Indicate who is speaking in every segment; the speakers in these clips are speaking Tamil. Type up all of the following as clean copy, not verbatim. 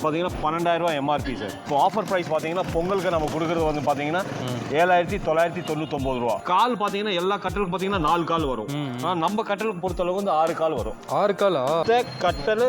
Speaker 1: பார்த்தீங்கன்னா 12,000 எம்ஆர்பி சார். இப்போ ஆஃபர் ப்ரைஸ் பார்த்தீங்கன்னா பொங்கலுக்கு நம்ம கொடுக்குறது வந்து பார்த்தீங்கன்னா 7,999 ரூபா. கால் பார்த்தீங்கன்னா எல்லா கட்டலுக்கு பார்த்தீங்கன்னா 4 கால் வரும். ஆனால் நம்ம கட்டலுக்கு பொறுத்தளவுக்கு வந்து 6 கால் வரும்.
Speaker 2: 6 காலா?
Speaker 1: கட்டல்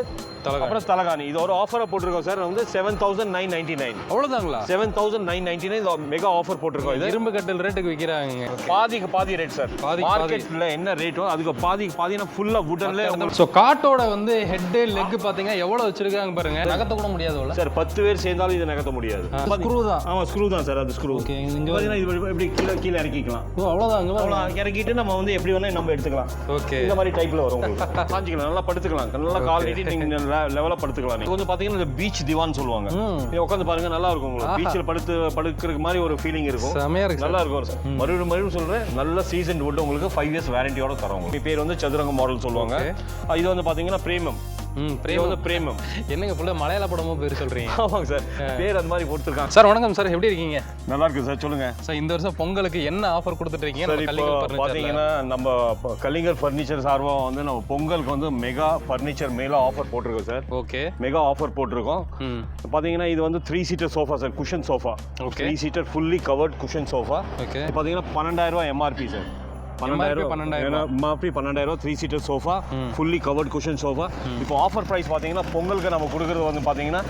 Speaker 1: அப்புறம் தலகாணி இது ஒரு ஆஃபரை போட்டிருக்கோம் சார். வந்து 7,999.
Speaker 2: அவ்வளோதாங்களா?
Speaker 1: 7,999 மெகா ஆஃபர் போட்டிருக்கோம். இது
Speaker 2: இரும்பு கட்டல் ரேட்டுக்கு விற்கிறாங்க.
Speaker 1: பாதிக்கு பாதி ரேட் சார். மார்க்கெட்டில் என்ன ரேட்டோ அதுக்கு பாதிக்கு பாதினா ஃபுல்லாக வுட்டன்ல.
Speaker 2: ஸோ காட்டோட வந்து ஹெட்டு லெக் பார்த்தீங்கன்னா எவ்வளோ வச்சிருக்காங்க பாருங்க. நகர்த்த கூட முடியாது
Speaker 1: சார். 10 பேர் சேர்ந்தாலும் இதை நகர்த்த முடியாது.
Speaker 2: ஸ்க்ரூ தான்.
Speaker 1: ஆமாம், ஸ்க்ரூ தான் சார். அது ஸ்க்ரூ.
Speaker 2: ஓகே.
Speaker 1: இங்கே பார்த்தீங்கன்னா இது எப்படி கீழே கீழே இறக்கிக்கலாம்.
Speaker 2: அவ்வளோதாங்க.
Speaker 1: அவ்வளோ இறக்கிட்டு நம்ம வந்து எப்படி வேணால் நம்ம எடுத்துக்கலாம்.
Speaker 2: ஓகே.
Speaker 1: இந்த மாதிரி டைப்பில் வரும் உங்களுக்கு. சாஞ்சிக்கலாம், நல்லா படுத்துக்கலாம், நல்லா கால் நீட்டி நீங்கள் லெவலாக படுத்துக்கலாம். இது வந்து பார்த்தீங்கன்னா இந்த பீச் திவான் சொல்லுவாங்க. நீங்கள் உட்காந்து பாருங்க, நல்லா இருக்கும் உங்களுக்கு. பீச்சில் படுக்கிறதுக்கு மாதிரி ஒரு ஃபீலிங் இருக்கும்.
Speaker 2: செமையா இருக்கு,
Speaker 1: நல்லா இருக்கும் சார். மறுபடியும் சொல்கிறேன், நல்ல சீசன் வுட் உங்களுக்கு 5 இயர்ஸ் வாரண்டியோட தரோம். உங்களுக்கு பேர் வந்து சதுரங்க மாடல் சொல்லுவாங்க. இது வந்து பார்த்தீங்கன்னா பிரேமம். பிரேமம்
Speaker 2: என்னங்க புள்ள மலையாள படமும் பேர் சொல்றீங்க?
Speaker 1: ஆமாங்க சார், பேர் அந்த மாதிரி கொடுத்துருக்காங்க.
Speaker 2: சார் வணக்கம் சார், எப்படி இருக்கீங்க?
Speaker 1: நல்லா இருக்கு சார். சொல்லுங்க
Speaker 2: சார், இந்த வருஷம் பொங்கலுக்கு என்ன ஆஃபர் கொடுத்துட்டு இருக்கீங்க?
Speaker 1: சார் இப்போ பார்த்தீங்கன்னா நம்ம கலிங்கர் ஃபர்னிச்சர் சார்பாக வந்து நம்ம பொங்கலுக்கு வந்து மெகா ஃபர்னிச்சர் மேலே ஆஃபர் போட்டிருக்கோம் சார்.
Speaker 2: ஓகே.
Speaker 1: மெகா ஆஃபர் போட்டிருக்கோம். பார்த்தீங்கன்னா இது வந்து 3 seater sofa sir. Cushion sofa. 3 seater fully covert cushion sofa.
Speaker 2: Okay.
Speaker 1: பார்த்தீங்கன்னா 12,000 MRP sir. 12,000 MRP 12,000 3 seater sofa fully covert cushion sofa. இப்போ ஆஃபர் ப்ரைஸ் பார்த்தீங்கன்னா பொங்கலுக்கு நம்ம கொடுக்குறது வந்து பார்த்தீங்கன்னா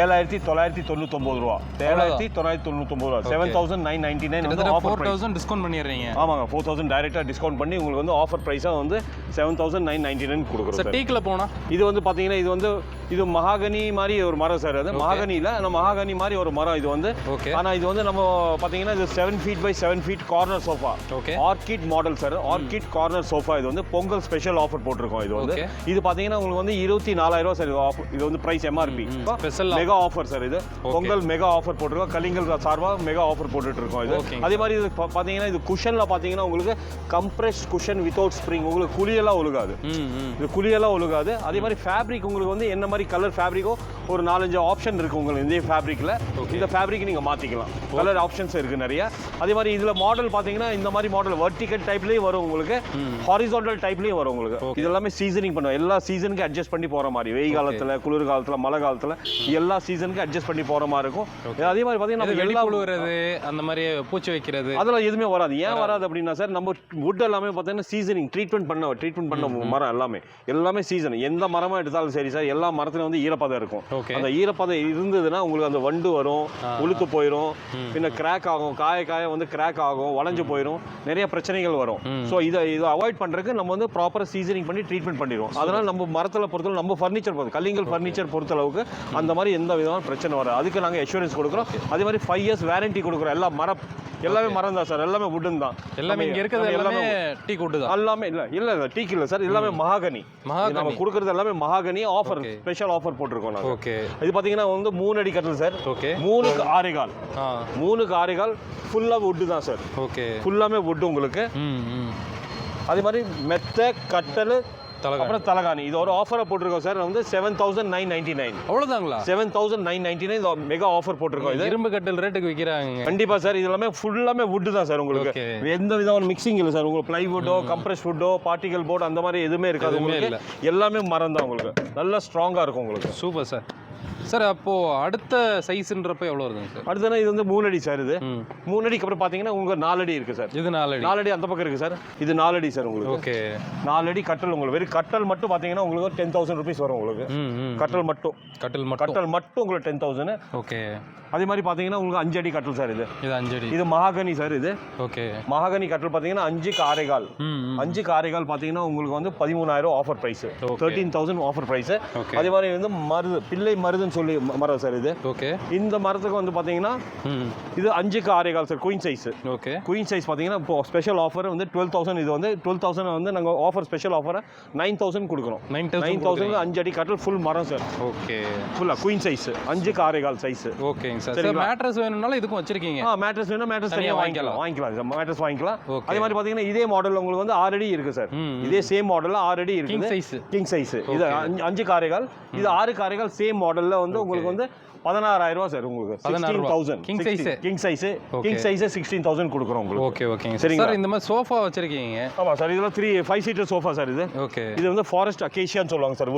Speaker 1: 7,999 ரூபா. 7,999 ரூபா. 7,999 வந்து ஆஃபர்
Speaker 2: 4,000 டிஸ்கவுண்ட் பண்ணிடுறீங்க.
Speaker 1: ஆமாங்க, 4,000 டைரெக்டாக டிஸ்கவுண்ட் பண்ணி உங்களுக்கு வந்து ஆஃபர் ப்ரைஸாக வந்து 7,999 கொடுக்குறோம் சார்.
Speaker 2: டீக்கில் போனால்
Speaker 1: இது வந்து பார்த்தீங்கன்னா இது மகாகனி மாதிரி ஒரு மரம் சார். அது மகாகனியில் நம்ம மகாகனி மாதிரி ஒரு மரம் இது வந்து.
Speaker 2: ஓகே.
Speaker 1: ஆனால் இது வந்து நம்ம பார்த்தீங்கன்னா இது 7 feet by 7 feet corner sofa.
Speaker 2: Okay.
Speaker 1: Orchid model sir. Orchid corner sofa. இது வந்து பொங்கல் ஸ்பெஷல் ஆஃபர் போட்டிருக்கோம். இது வந்து இது பார்த்தீங்கன்னா உங்களுக்கு வந்து 24,000 சார். இது வந்து price MRP
Speaker 2: special
Speaker 1: mega offer sir. இது பொங்கல் மெகா ஆஃபர் போட்டிருக்கோம். கலிங்கல் சார்பாக மெகா ஆஃபர் போட்டுட்டு இருக்கோம். இது அதே மாதிரி இது பார்த்தீங்கன்னா இது குஷனில் பார்த்தீங்கன்னா உங்களுக்கு கம்ப்ரெஸ்ட் குஷன் வித்தவுட் ஸ்ப்ரிங். உங்களுக்கு குழியெல்லாம் ஒழுகாது. இது குழியெல்லாம் ஒழுகாது. அதே மாதிரி ஃபேப்ரிக் உங்களுக்கு வந்து என்ன மாதிரி கலர் ஃபேப்ரிக்கோ ஒரு 4-5 ஆப்ஷன் இருக்கு உங்களுக்கு இந்த ஃபேப்ரிக்ல. இந்த ஃபேப்ரிக் நீங்க மாத்திக்கலாம். கலர் ஆப்ஷன்ஸ் இருக்கு நிறைய. அதே மாதிரி இதுல மாடல் பாத்தீங்கன்னா இந்த மாதிரி மாடல் வெர்டிகல் டைப்லயே வரும் உங்களுக்கு. ஹாரிசான்டல் டைப்லயும் வரும் உங்களுக்கு. இது எல்லாமே சீசனிங் பண்ணுவோம். எல்லா சீசனுக்கு அட்ஜஸ்ட் பண்ணி போற மாதிரி. வெயில் காலத்துல, குளிர் காலத்துல, மழை காலத்துல எல்லா சீசனுக்கு அட்ஜஸ்ட் பண்ணி போற மாதிரி இருக்கும். அதே மாதிரி பாத்தீங்கன்னா
Speaker 2: எல்லா உழுவுறது அந்த மாதிரி பூச்சி வைக்கிறது
Speaker 1: அதெல்லாம் எதுவுமே வராது. ஏன் வராது அப்படின்னா சார், நம்ம வுட் எல்லாமே பாத்தீங்கன்னா சீசனிங் ட்ரீட்மெண்ட் பண்ண மரம் எல்லாமே சீசன். எந்த மரமா எடுத்தாலும் சரி சார், எல்லா மரத்துலயும் வந்து ஈரப்பதம் இருக்கும். அந்த ஈரப்பதம் இருந்ததுன்னா உங்களுக்கு அந்த வண்டு வரும், உளுத்து போயிடும், பின்ன கிராக் ஆகும், காய வந்து கிராக் ஆகும், வளைஞ்சு போயிடும், நிறைய பிரச்சனைகள் வரும். ஸோ இதை அவாய்ட் பண்றதுக்கு நம்ம வந்து ப்ராப்பரா சீசனிங் பண்ணி ட்ரீட்மெண்ட் பண்ணிடுவோம். அதனால நம்ம மரத்தில் பொறுத்தளவு நம்ம ஃபர்னிச்சர் கலிங்கல் ஃபர்னிச்சர் பொறுத்தளவுக்கு அந்த மாதிரி எந்த விதமான பிரச்சனை வராது. அதுக்கு நாங்கள் எஷூரன்ஸ் கொடுக்குறோம். அதே மாதிரி 5 இயர்ஸ் வாரண்டி கொடுக்குறோம். எல்லாமே மரம் தான் சார். எல்லாமே வுட்டன் தான்.
Speaker 2: எல்லாமே இங்க இருக்கிறது எல்லாமே டீக் வுட் தான்.
Speaker 1: எல்லாமே இல்ல டீக் இல்ல சார். எல்லாமே மகாகனி. நம்ம கொடுக்குறது எல்லாமே மகாகனி. ஆஃபர் ஸ்பெஷல் ஆஃபர் போட்டிருக்கோம் நாங்கள்.
Speaker 2: ஓகே.
Speaker 1: இது பார்த்தீங்கன்னா வந்து 3 அடி கட்டல் சார்.
Speaker 2: ஓகே.
Speaker 1: 3க்கு 6 கால். 3க்கு 6 கால் ஃபுல்லாக வுட்டு தான் சார்.
Speaker 2: ஓகே.
Speaker 1: ஃபுல்லாமே வுட்டு உங்களுக்கு. அதே மாதிரி மெத்த கட்டல் அப்புறம் தலகாணி இது ஒரு ஆஃபரை போட்டிருக்கோம் சார். வந்து 7,999.
Speaker 2: அவ்வளோதாங்களா?
Speaker 1: 7,999 மெகா ஆஃபர் போட்டிருக்கோம். இது
Speaker 2: இரும்பு கட்டல் ரேட்டுக்கு விற்கிறாங்க.
Speaker 1: கண்டிப்பா சார். இது எல்லாமே ஃபுல்லாமே வுட் தான் சார். உங்களுக்கு எந்த விதமான மிக்சிங் இல்லை சார். உங்களுக்கு பிளைவுட்டோ, கம்ப்ரஸ் வுட்டோ, பார்ட்டிகல் போர்டு அந்த மாதிரி எதுவுமே இருக்காது. உங்களுக்கு எல்லாமே மரம் தான். உங்களுக்கு நல்லா ஸ்ட்ராங்கா இருக்கும். உங்களுக்கு
Speaker 2: சூப்பர் சார். சார் அப்போ அடுத்த சைஸ்ன்றப்ப எவ்வளோ வருதுங்க சார்?
Speaker 1: அடுத்தனா இது வந்து 3 அடி சார். இது 3 அடிக்கு அப்புறம் பார்த்தீங்கன்னா உங்களுக்கு 4 அடி இருக்கு சார்.
Speaker 2: இது 4
Speaker 1: அடி அந்த பக்கம் இருக்கு சார். இது 4 அடி சார் உங்களுக்கு.
Speaker 2: ஓகே.
Speaker 1: 4 அடி கட்டல் உங்களுக்கு. வெறும் கட்டல் மட்டும் பார்த்தீங்கன்னா உங்களுக்கு 10,000 rupees வரும் உங்களுக்கு. கட்டல் மட்டும் உங்களுக்கு 10,000. ஓகே. அதே மாதிரி பார்த்தீங்கன்னா உங்களுக்கு 5 அடி கட்டல் சார். இது 5 அடி. இது மகாகனி சார். இது ஓகே. மகாகனி கட்டல் பார்த்தீங்கன்னா 5க்கு 6 கால். 5க்கு 6 கால் பார்த்தீங்கன்னா உங்களுக்கு வந்து 13,000 ஆஃபர் பிரைஸ். 13,000 offer price. அதே மாதிரி வந்து பிள்ளை மருதுன்னு சொல்லி மரம் சார். இது ஓகே. இந்த மரத்துக்கு வந்து பார்த்தீங்கன்னா இது 5க்கு 6 call sir. Queen size. Okay. Queen size பார்த்தீங்கன்னா இப்போ ஸ்பெஷல் ஆஃபர் வந்து 12,000. இது வந்து 12,000 வந்து நாங்கள் ஆஃபர் ஸ்பெஷல் ஆஃபர் 9,000 கொடுக்குறோம். 9,000 5 அடி கட்டல் ஃபுல் மரம் சார். ஓகே. ஃபுல்லா குயின் சைஸ் 5க்கு 6 கால் சைஸ். ஓகே. சார் மேட்ரஸ் வேணும்னாலும் இதுக்கும் வச்சிருக்கீங்க. மேட்ரஸ் வேணும், மேட்ரஸ் தனியா வாங்கிக்கலாம். மேட்ரஸ் வாங்கிக்கலாம். அதே மாதிரி பாத்தீங்கன்னா இதே மாடல் உங்களுக்கு வந்து 6 அடி இருக்கு சார். இதே சேம் மாடல்ல 6 அடி இருக்கு. King size. இது 5க்கு 6 கால். இது 6க்கு 6 கால் சேம் மாடல்ல வந்து வந்து உங்களுக்கு வந்து 16,000 ரூபா சார். உங்களுக்கு 16,000
Speaker 2: கிங் சைஸ்.
Speaker 1: கிங் சைஸ் 16,000 கொடுக்குறோம் உங்களுக்கு.
Speaker 2: ஓகே ஓகேங்க சார். இந்த மாதிரி சோஃபா வச்சிருக்கீங்க?
Speaker 1: ஆமா சார், இதெல்லாம் 5 சீட்டர் சோஃபா சார். இது
Speaker 2: ஓகே.
Speaker 1: இது வந்து ஃபாரஸ்ட் அகேஷியான்னு சொல்லுவாங்க சார்.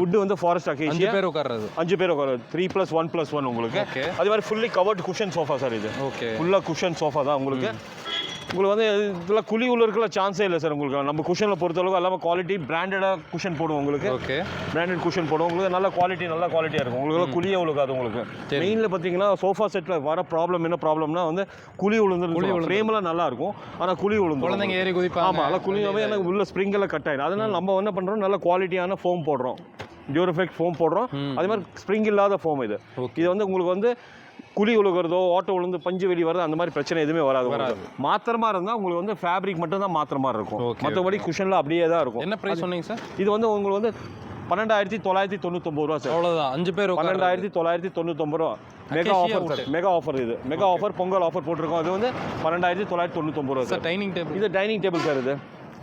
Speaker 1: வுட் வந்து ஃபாரஸ்ட் அகேஷியா.
Speaker 2: 5 பேர் உட்கார்றது.
Speaker 1: 5 பேர் உட்கார்றது. 3+1+1 உங்களுக்கு. அதே மாதிரி fully covert cushion sofa sir. இது
Speaker 2: ஓகே,
Speaker 1: ஃபுல்லா குஷன் சோஃபா தான் உங்களுக்கு. உங்களுக்கு வந்து இதெல்லாம் குழி உள்ளுக்குள்ள சான்ஸே இல்லை சார். உங்களுக்கு நம்ம குஷனில் பொறுத்தளவுக்கு எல்லாமே குவாலிட்டி பிராண்டடாக குஷன் போடுவோம் உங்களுக்கு.
Speaker 2: ஓகே, பிராண்டட்
Speaker 1: குஷன் போடுவோம் உங்களுக்கு. நல்ல குவாலிட்டியாக இருக்கும் உங்களுக்கு. குழியே உழுகாது உங்களுக்கு. மெயினில் பார்த்தீங்கன்னா சோஃபா செட்டில் வர ப்ராப்ளம் என்ன ப்ராப்ளம்னா வந்து குழி உளுந்து ஃப்ரேம்லாம் நல்லா இருக்கும், ஆனால் குழி உளுந்து
Speaker 2: குழந்தைங்க ஏறி குதிப்பாங்க.
Speaker 1: ஆமாம், அதெல்லாம் குழியாகவே எனக்கு உள்ள ஸ்ப்ரிங்கெல்லாம் கட் ஆயிடும். அதனால நம்ம என்ன பண்ணுறோம், நல்ல குவாலிட்டியான ஃபோம் போடுறோம், டியூரஃபெக்ட் ஃபோம் போடுறோம். அதே மாதிரி ஸ்ப்ரிங் இல்லாத ஃபோம் இது. இது வந்து உங்களுக்கு வந்து குழி உழுகிறதோ ஓட்டை உளுந்து பஞ்சு வெளி வரதோ அந்த மாதிரி பிரச்சனை எதுவுமே வராது. மாத்திரமா இருந்தால் உங்களுக்கு வந்து ஃபேப்ரிக் மட்டும் தான் மாத்திர மாதிரி இருக்கும், மற்றபடி குஷன்ல அப்படியே தான் இருக்கும்.
Speaker 2: என்ன பிரைஸ் சொன்னீங்க சார்? இது
Speaker 1: வந்து உங்களுக்கு வந்து 12,999 ரூபா சார்.
Speaker 2: அவ்வளோதான், 5 பேர்
Speaker 1: 12,999 ரூபா. Mega offer sir. Mega offer இது. மெகா ஆஃபர் பொங்கல் ஆஃபர் போட்டிருக்கோம். அது வந்து 12,999 ரூபா சார்.
Speaker 2: Dining table.
Speaker 1: இது டைனிங் டேபிள் சார். இது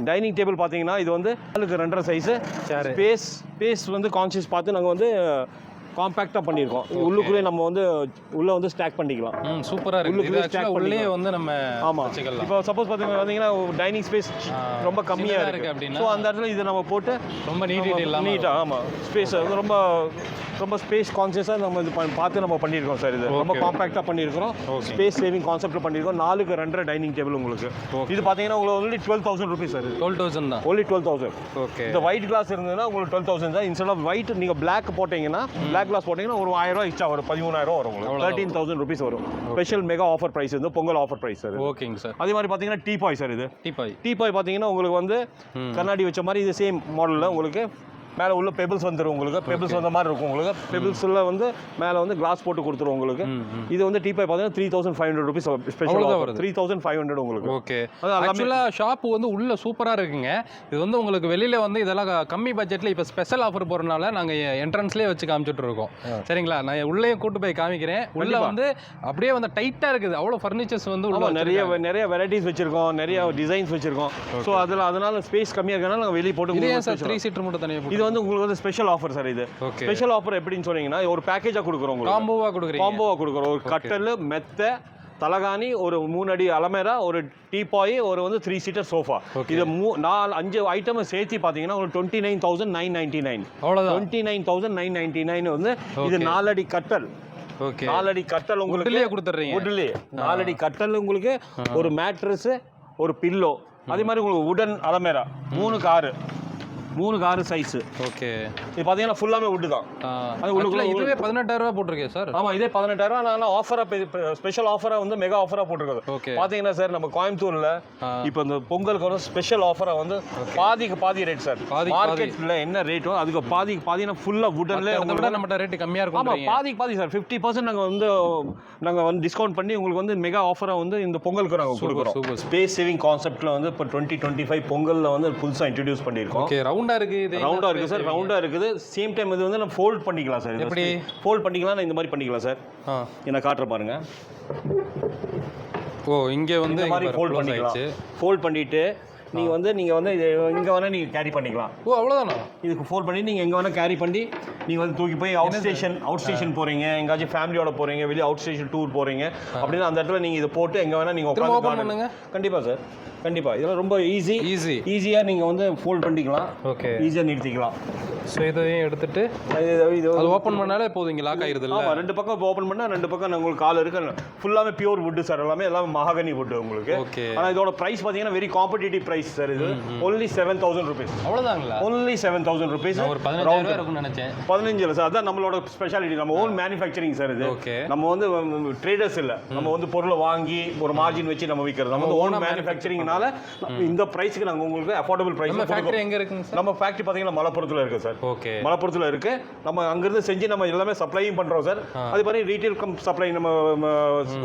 Speaker 1: டைனிங் டேபிள் பார்த்தீங்கன்னா இது வந்து 2.5 சைஸு. ஸ்பேஸ் வந்து கான்ஷியஸ் பார்த்து நாங்கள் வந்து காம்பேக்டாக பண்ணியிருக்கோம். உள்ளுக்குள்ளே நம்ம வந்து உள்ளே வந்து ஸ்டாக் பண்ணிக்கலாம்.
Speaker 2: சூப்பராக இருக்குது. உள்ளுக்குள்ளே ஸ்டாக் உள்ளே வந்து நம்ம வச்சுக்கலாம்.
Speaker 1: இப்போ சப்போஸ் பார்த்தீங்கன்னா டைனிங் ஸ்பேஸ் ரொம்ப கம்மியாக இருக்குது அப்படின்னா ஸோ அந்த இடத்துல இது நம்ம போட்டு
Speaker 2: ரொம்ப நீட்டாக
Speaker 1: ஆமாம் ஸ்பேஸ் ரொம்ப ஸ்பேஸ் கான்சியஸாக நம்ம இது பார்த்து நம்ம பண்ணியிருக்கோம் சார். இது ரொம்ப காம்பேக்டாக பண்ணியிருக்கிறோம். ஸ்பேஸ் சேவிங் கான்செப்ட்டில் பண்ணியிருக்கோம். 4x2 டைனிங் டேபிள் உங்களுக்கு. இது பார்த்தீங்கன்னா உங்களுக்கு ஒன்லி 12,000 ருபீஸ் சார்.
Speaker 2: 12,000 தான்.
Speaker 1: ஒன்லி 12,000.
Speaker 2: ஓகே.
Speaker 1: இந்த ஒயிட் கிளாஸ் இருந்ததுன்னா உங்களுக்கு 12,000 தான். இன்ஸ்டெட் ஆஃப் ஒயிட் நீங்கள் பிளாக் போட்டிங்கன்னா பிளாக் கிளாஸ் போட்டிங்கன்னா ஒரு 1,000 ரூபா எக்ஸ்ட்ரா வரும். 13,000 வரும் உங்களுக்கு. 13,000 ருபீஸ் வரும். ஸ்பெஷல் மெகா ஆஃபர் ப்ரைஸ் வந்து பொங்கல் ஆஃபர் ப்ரைஸ் சார்.
Speaker 2: ஓகேங்க சார்.
Speaker 1: அதே மாதிரி பார்த்தீங்கன்னா டீபாய் சார். இது டீபாய் பார்த்தீங்கன்னா உங்களுக்கு வந்து கண்ணாடி வச்ச மாதிரி இது சேம் மாடலில் உங்களுக்கு மேலே உள்ள பெபிள்ஸ் வந்துடும் உங்களுக்கு. பெபிள்ஸ் வந்த மாதிரி இருக்கும் உங்களுக்கு. பெபிள்ஸில் வந்து மேலே வந்து கிளாஸ் போட்டு கொடுத்துரும் உங்களுக்கு. இது வந்து டீபாய் பார்த்தீங்கன்னா 3,500 ருபீஸ் ஸ்பெஷல் ஆஃபர். 3,500 உங்களுக்கு.
Speaker 2: ஓகே. ஆக்சுவலாக ஷாப் வந்து உள்ள சூப்பராக இருக்குங்க. இது வந்து உங்களுக்கு வெளியில் வந்து இதெல்லாம் கம்மி பட்ஜெட்டில் இப்போ ஸ்பெஷல் ஆஃபர் போகிறனால நாங்கள் என்ட்ரன்ஸ்லேயே வச்சு காமிச்சிட்டு இருக்கோம். சரிங்களா? நான் உள்ளேயும் கூட்டு போய் காமிக்கிறேன். உள்ள வந்து அப்படியே வந்து டைட்டாக இருக்குது. அவ்வளோ ஃபர்னிச்சர்ஸ் வந்து உள்ள
Speaker 1: நிறைய வெரைட்டிஸ் வச்சிருக்கோம், நிறைய டிசைன்ஸ் வச்சிருக்கோம். ஸோ அதனால ஸ்பேஸ் கம்மியாக இருக்கனால நாங்கள் வெளியே போட்டு
Speaker 2: 3 சீட்டர் மட்டும் தனியாக.
Speaker 1: இது வந்து உங்களுக்கு வந்து ஸ்பெஷல் ஆஃபர் சார். இது ஸ்பெஷல் ஆஃபர் எப்படின்னு சொன்னீங்கன்னா ஒரு பேக்கேஜா கொடுக்குறோம் உங்களுக்கு. காம்போவா கொடுக்குறோம். ஒரு கட்டல், மெத்த, தலகாணி, ஒரு 3 அடி அலமேரா, ஒரு டீபாய், ஒரு வந்து 3 சீட்டர் சோஃபா. இது 5 ஐட்டம் சேர்த்து பார்த்தீங்கன்னா ஒரு 29,999. 29,999 வந்து இது 4 அடி கட்டல். 4 அடி கட்டல் உங்களுக்கு
Speaker 2: கொடுத்துறீங்க.
Speaker 1: 4 அடி கட்டல் உங்களுக்கு ஒரு மேட்ரஸ், ஒரு பில்லோ, அதே மாதிரி உங்களுக்கு உடன் அலமேரா 3 காரு சைஸ்.
Speaker 2: ஓகே.
Speaker 1: இது பாத்தீங்கன்னா ஃபுல்லாமே வுட் தான்.
Speaker 2: அது உள்ளுக்குள்ள இதுவே 18,000 ரூபாய் போட்டுருக்கே சார்.
Speaker 1: ஆமா, இதே 18,000 ரூபாய். நான் ஆஃபரா ஸ்பெஷல் ஆஃபரா வந்து மெகா ஆஃபரா போட்டுருக்கோம். பாத்தீங்கன்னா சார் நம்ம கோயம்புத்தூர்ல இப்போ இந்த பொங்கலுக்கு வந்து ஸ்பெஷல் ஆஃபரா வந்து பாதி ரேட் சார். மார்க்கெட்ல என்ன ரேட்டோ அதுக்கு பாதினா ஃபுல்லா வுட்ல
Speaker 2: உங்களுக்கு நம்ம ரேட் கம்மியா இருக்கும்.
Speaker 1: ஆமா, பாதி சார். 50% நாங்க வந்து டிஸ்கவுண்ட் பண்ணி உங்களுக்கு வந்து மெகா ஆஃபரா வந்து இந்த பொங்கலுக்கு நாங்க கொடுக்குறோம். ஸ்பேஸ் சேவிங் கான்செப்ட்ல வந்து இப்போ 2025 பொங்கல்ல வந்து புதுசா இன்ட்ரோ듀ce பண்ணிருக்கோம்.
Speaker 2: ஓகே. ரவுண்டா இருக்கு
Speaker 1: சார். ரவுண்டா இருக்குது. சேம் டைம் இது வந்து நம்ம ஃபோல்ட் பண்ணிக்கலாம் சார்.
Speaker 2: எப்படி
Speaker 1: ஃபோல்ட் பண்ணிக்கலாம்? நான் இந்த மாதிரி பண்ணிக்கலாம் சார். என்ன காட்டுற பாருங்க.
Speaker 2: இங்க வந்து
Speaker 1: இந்த மாதிரி ஃபோல்ட் பண்ணிக்கலாம். ஃபோல்ட் பண்ணிட்டு நீங்க வந்து இங்க வேணா நீங்க கேரி பண்ணிக்கலாம்.
Speaker 2: அவ்வளவுதானா?
Speaker 1: இதுக்கு ஃபோல்ட் பண்ணி நீங்க எங்க வேணா கேரி பண்ணி நீங்க வந்து தூக்கி போய் அவுட் ஸ்டேஷன் போறீங்க, எங்காச்சும் ஃபேமிலியோட போறீங்க, வெளியே அவுட் ஸ்டேஷன் டூர் போறீங்க அப்படின்னா அந்த இடத்துல நீங்க இதை போட்டு எங்க வேணா நீங்க உட்காந்து. கண்டிப்பா சார், கண்டிப்பா. இதெல்லாம் ரொம்ப ஈஸியா நீங்க வந்து ஃபோல்ட் பண்ணிக்கலாம்.
Speaker 2: ஓகே.
Speaker 1: ஈஸியா நிறுத்திக்கலாம்.
Speaker 2: ஸோ இதையும் எடுத்துட்டு இது ஓப்பன் பண்ணாலே போதும். இங்கே லாக் ஆகிடுது இல்லை?
Speaker 1: ஆமாம், 2 பக்கம் ஓப்பன் பண்ணால் 2 பக்கம் உங்களுக்கு கால் இருக்கு. ஃபுல்லாமே பியூர் வுட் சார். எல்லாமே மஹாகனி வுட் உங்களுக்கு.
Speaker 2: ஓகே.
Speaker 1: ஆனால் இதோட ப்ரைஸ் பார்த்தீங்கன்னா வெரி காம்படிட்டிவ் ப்ரைஸ் சார். இது ஒன்லி 7,000 ருபீஸ்.
Speaker 2: அவ்வளோதாங்களா?
Speaker 1: Only 7,000 rupees.
Speaker 2: ஒரு 15,000 இருக்கும்னு நினைச்சேன்.
Speaker 1: 15 இல்லை சார். அதான் நம்மளோட ஸ்பெஷாலிட்டி. நம்ம ஓன் மேனுஃபேக்சரிங் சார். இது நம்ம வந்து ட்ரேடர்ஸ் இல்லை. நம்ம வந்து பொருளை வாங்கி ஒரு மார்ஜின் வச்சு நம்ம விற்கிறது. நம்ம ஓன் மேனுஃபேக்சரிங்னால இந்த ப்ரைஸ்க்கு நாங்கள் உங்களுக்கு அஃபோர்டபுள் ப்ரைஸ்.
Speaker 2: நம்ம ஃபேக்டரி எங்கே இருக்குங்க சார்?
Speaker 1: நம்ம ஃபேக்டரி பார்த்தீங்கன்னா மலப்புரத்தில் இருக்குது சார்.
Speaker 2: ஓகே.
Speaker 1: மலப்புரத்தில் இருக்கு. நம்ம அங்கிருந்து செஞ்சு நம்ம எல்லாமே சப்ளையும் பண்றோம் சார். அது மாதிரி ரீட்டைல் சப்ளை நம்ம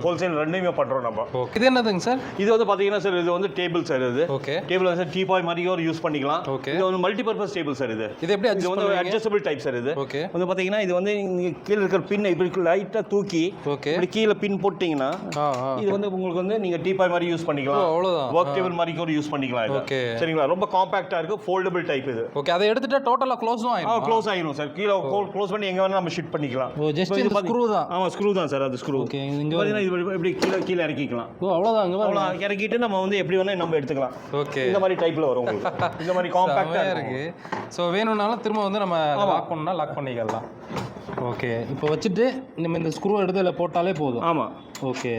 Speaker 1: ஹோல்சேல் ரெண்டுமே பண்றோம் நம்ம.
Speaker 2: இது என்னதுங்க சார்?
Speaker 1: இது வந்து பாத்தீங்கன்னா சார் இது வந்து டேபிள் சார். இது
Speaker 2: ஓகே.
Speaker 1: டேபிள் சார் டீபாய் மாதிரியோ யூஸ் பண்ணிக்கலாம்.
Speaker 2: ஓகே.
Speaker 1: இது வந்து மல்டிபர்பஸ் டேபிள் சார். இது
Speaker 2: எப்படி
Speaker 1: இது வந்து அட்ஜஸ்டபிள் டைப் சார். இது
Speaker 2: ஓகே.
Speaker 1: வந்து பாத்தீங்கன்னா இது வந்து நீங்க கீழ இருக்கிற பின் இப்படி லைட்டா தூக்கி
Speaker 2: ஓகே
Speaker 1: இப்படி கீழ பின் போட்டீங்கன்னா இது வந்து உங்களுக்கு வந்து நீங்க டீபாய் மாதிரி யூஸ் பண்ணிக்கலாம்.
Speaker 2: அவ்வளவுதான்.
Speaker 1: வொர்க் டேபிள் மாதிரி கூட யூஸ் பண்ணிக்கலாம் இது.
Speaker 2: ஓகே.
Speaker 1: சரிங்களா? ரொம்ப காம்பாக்ட்டா இருக்கு, ஃபோல்டபிள் டைப் இது.
Speaker 2: ஓகே. அதை எடுத்துட்டா டோட்டலா க்ளோஸும் ஆயிடும்.
Speaker 1: க்ளோஸ் ஆயிடும் சார். கீழ க்ளோஸ் பண்ணி எங்க வேணா நம்ம ஷிஃப்ட் பண்ணிக்கலாம்.
Speaker 2: ஓ ஜஸ்ட் இந்த ஸ்க்ரூ தான்.
Speaker 1: ஆமா ஸ்க்ரூ தான் சார். அது ஸ்க்ரூ.
Speaker 2: ஓகே. இங்க
Speaker 1: பாத்தீங்கன்னா இது இப்படி கீழ இறக்கிக்கலாம்.
Speaker 2: ஓ அவ்வளவுதான். அங்க
Speaker 1: அவ்வளோ இறக்கிட்டு நம்ம வந்து எப்படி வேணா நம்ம எடுத்துக்கலாம்.
Speaker 2: ஓகே.
Speaker 1: இந்த மாதிரி டைப்ல வரும் உங்களுக்கு. இந்த மாதிரி காம்பாக்ட்டா
Speaker 2: இருக்கு. சோ வேணும்னாலும் திரும்ப வந்து நம்ம லாக் பண்ணா லாக் பண்ணிக்கலாம். ஓகே. இப்போ வச்சுட்டு நம்ம இந்த ஸ்க்ரூ எடுத்து அதில் போட்டாலே போதும்.
Speaker 1: ஆமா.
Speaker 2: ஓகே.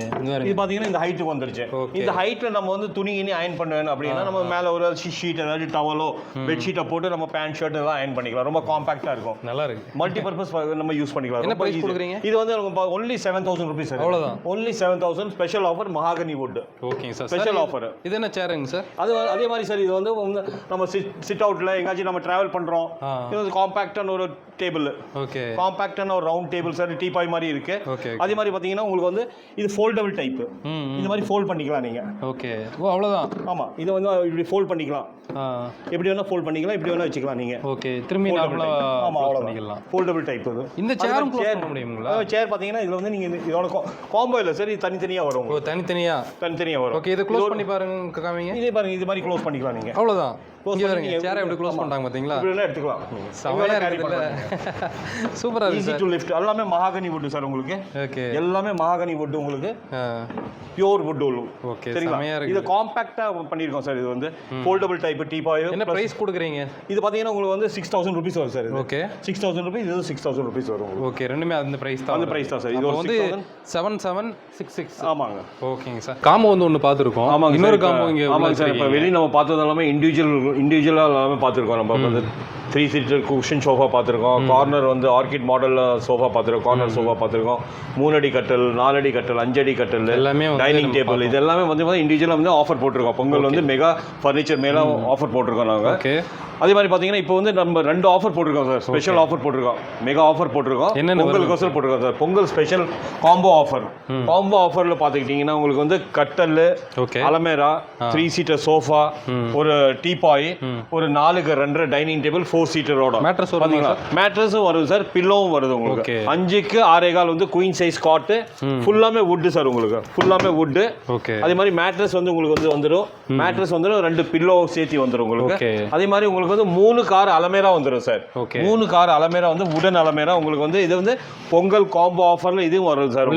Speaker 1: இது பாத்தீங்கன்னா இந்த ஹைட்டுக்கு வந்துருச்சு. இந்த ஹைட்ல நம்ம வந்து துணி இனி அயன் பண்ண வேணும் அப்படின்னா நம்ம மேல ஒரு ஷீட் ஏதாவது டவலோ பெட் ஷீட்டை போட்டு நம்ம பேண்ட் ஷர்ட் எல்லாம் அயன் பண்ணிக்கலாம். ரொம்ப காம்பாக்ட்டா இருக்கும்.
Speaker 2: நல்லா இருக்கு.
Speaker 1: மல்டி பர்பஸ் நம்ம யூஸ் பண்ணிக்கலாம்.
Speaker 2: என்ன பிரைஸ் கொடுக்குறீங்க?
Speaker 1: இது வந்து only 7000 rupees சார்.
Speaker 2: அவ்வளவுதான்.
Speaker 1: only 7000 special offer mahogany wood.
Speaker 2: Okay sir.
Speaker 1: Special offer.
Speaker 2: இது என்ன சேருங்க சார்?
Speaker 1: அது அதே மாதிரி சார். இது வந்து நம்ம சிட் அவுட்ல எங்காச்சும் நம்ம டிராவல் பண்றோம். இது வந்து காம்பாக்ட்டான ஒரு டேபிள்.
Speaker 2: ஓகே.
Speaker 1: காம்பாக்ட்டான ஒரு ரவுண்ட் டேபிள் சார். டீபாய் மாதிரி இருக்கு.
Speaker 2: ஓகே.
Speaker 1: அதே மாதிரி பாத்தீங்கன்னா உங்களுக்கு வந்து இது ஃபோல்டபிள் டைப். இந்த மாதிரி ஃபோல்ட் பண்ணிக்கலாம் நீங்க.
Speaker 2: ஓகே. ஓ அவ்வளவுதான்.
Speaker 1: ஆமா. இது வந்து இப்படி ஃபோல்ட் பண்ணிக்கலாம். எப்படி வேணா ஃபோல்ட் பண்ணிக்கலாம், இப்படி வேணா வச்சுக்கலாம் நீங்க.
Speaker 2: ஓகே. திரும்பி நார்மலா
Speaker 1: ஆமா அவ்வளவுதான். ஃபோல்டபிள் டைப் இது.
Speaker 2: இந்த சேரும் க்ளோஸ் பண்ண முடியுங்களா?
Speaker 1: சேர் பாத்தீங்கன்னா இதுல வந்து நீங்க இதோட காம்போ இல்ல சார். இது தனித்தனியா வரும்.
Speaker 2: ஓ தனித்தனியா
Speaker 1: வரும்.
Speaker 2: ஓகே. இது க்ளோஸ் பண்ணி பாருங்க காமிங்க.
Speaker 1: இதே பாருங்க. இது மாதிரி க்ளோஸ் பண்ணிக்கலாம் நீங்க.
Speaker 2: அவ்வளவுதான். இங்க பாருங்க. சேரை எப்படி க்ளோஸ் பண்றாங்க பாத்தீங்களா?
Speaker 1: இப்படி வேணா எடுத்துக்கலாம்.
Speaker 2: சமையா இருக்குல்ல. சூப்பரா இருக்கு.
Speaker 1: Easy to lift. எல்லாமே மஹாகனி வுட் சார் உங்களுக்கு.
Speaker 2: ஓகே.
Speaker 1: எல்லாமே மஹாகனி வுட் உங்களுக்கு. பியூர் வுட் உள்ளு.
Speaker 2: ஓகே.
Speaker 1: சரிங்களா? இது காம்பாக்ட்டா பண்ணிருக்கோம் சார். இது வந்து ஃபோல்டபிள் டைப் டீபாய்.
Speaker 2: என்ன பிரைஸ் கொடுக்குறீங்க?
Speaker 1: இது பாத்தீங்கன்னா உங்களுக்கு வந்து 6000 rupees வரும் சார். இது
Speaker 2: ஓகே.
Speaker 1: 6000 rupees. இது 6000 rupees வரும்.
Speaker 2: ஓகே. ரெண்டுமே அந்த பிரைஸ் தான்.
Speaker 1: அந்த பிரைஸ் தான் சார். இது
Speaker 2: வந்து 7766.
Speaker 1: ஆமாங்க.
Speaker 2: ஓகேங்க சார். காம்போ வந்து ஒன்னு பாத்துறோம். இன்னொரு காம்போ இங்க
Speaker 1: ஆமாங்க சார். இப்ப வெளிய நம்ம பார்த்தது எல்லாமே இண்டிவிஜுவலா எல்லாமே பாத்துறோம். நம்ம வந்து 3 சீட்டர் குஷன் சோஃபா பார்த்துருக்கோம். கார்னர் வந்து ஆர்கிட் மாடலில் சோஃபா பார்த்துருக்கோம். கார்னர் சோஃபா பார்த்துருக்கோம். 3 அடி கட்டல், 4 அடி கட்டல், 5 அடி கட்டல்,
Speaker 2: எல்லாமே
Speaker 1: டைனிங் டேபிள், இது எல்லாமே வந்து இண்டிவிஜுவலாக வந்து ஆஃபர் போட்டிருக்கோம். பொங்கல் வந்து மெகா ஃபர்னிச்சர் மேலே ஆஃபர் போட்டிருக்கோம் நாங்கள்.
Speaker 2: ஓகே.
Speaker 1: அதே மாதிரி பார்த்தீங்கன்னா இப்போ வந்து நம்ம 2 ஆஃபர் போட்டிருக்கோம் சார். ஸ்பெஷல் ஆஃபர் போட்டிருக்கோம். மெகா ஆஃபர் போட்டிருக்கோம். பொங்கலுக்கோசரம் போட்டிருக்கோம் sir. Pongal special combo offer. Combo ஆஃபரில் பார்த்துக்கிட்டிங்கன்னா உங்களுக்கு வந்து கட்டல், அலமேரா, 3 சீட்டர் சோஃபா, ஒரு டீபாய், ஒரு 4க்கு 2 டைனிங் டேபிள், 4 சீட்டரோட மேட்ரஸும் வருது சார். பில்லோவும் வருது உங்களுக்கு. 5க்கு 6.25 வந்து குயின் சைஸ் காட். ஃபுல்லாமே வுட் சார். உங்களுக்கு ஃபுல்லாமே வுட். அதே மாதிரி மேட்ரஸ் வந்து உங்களுக்கு வந்து வந்துடும். மேட்ரஸ் வந்துடும். 2 பில்லோ சேர்த்து வந்துடும் உங்களுக்கு. அதே மாதிரி உங்களுக்கு வந்து 3 கார் அலமேரா வந்துடும் சார். 3 கார் அலமேரா வந்து வுடன் அலமேரா உங்களுக்கு வந்து இது வந்து பொங்கல் காம்போ ஆஃபர்ல இதுவும் வருது சார்.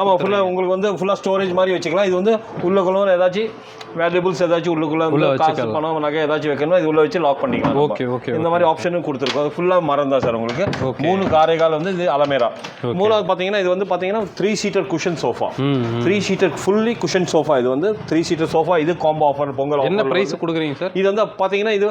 Speaker 1: ஆமா ஃபுல்லா உங்களுக்கு வந்து ஃபுல்லா ஸ்டோரேஜ் மாதிரி வச்சுக்கலாம். இது வந்து உள்ளுக்குள்ள ஏதாச்சும் வேல்யூபிள்ஸ் ஏதாச்சும் உள்ளுக்குள்ள காசு பணம் நகை ஏதாச்சும் வைக்கணும். இது உள்ள வச்சு லாக் பண்ணிக்கலாம்.
Speaker 2: Okay okay.
Speaker 1: இந்த மாதிரி ஆப்ஷனும் கொடுத்துருக்கோம். அது ஃபுல்லா மரம் தான் சார் உங்களுக்கு. 3 காரைகால் வந்து இது அலமேரா. மூணாவது பாத்தீங்கன்னா இது வந்து பாத்தீங்கன்னா 3 seater cushion sofa. 3 seater fully cushion sofa. இது வந்து 3 சீட்டர் சோஃபா. இது காம்போ ஆஃபர் பொங்கல்.
Speaker 2: என்ன பிரைஸ் கொடுக்குறீங்க சார்? இது
Speaker 1: வந்து பாத்தீங்கன்னா இது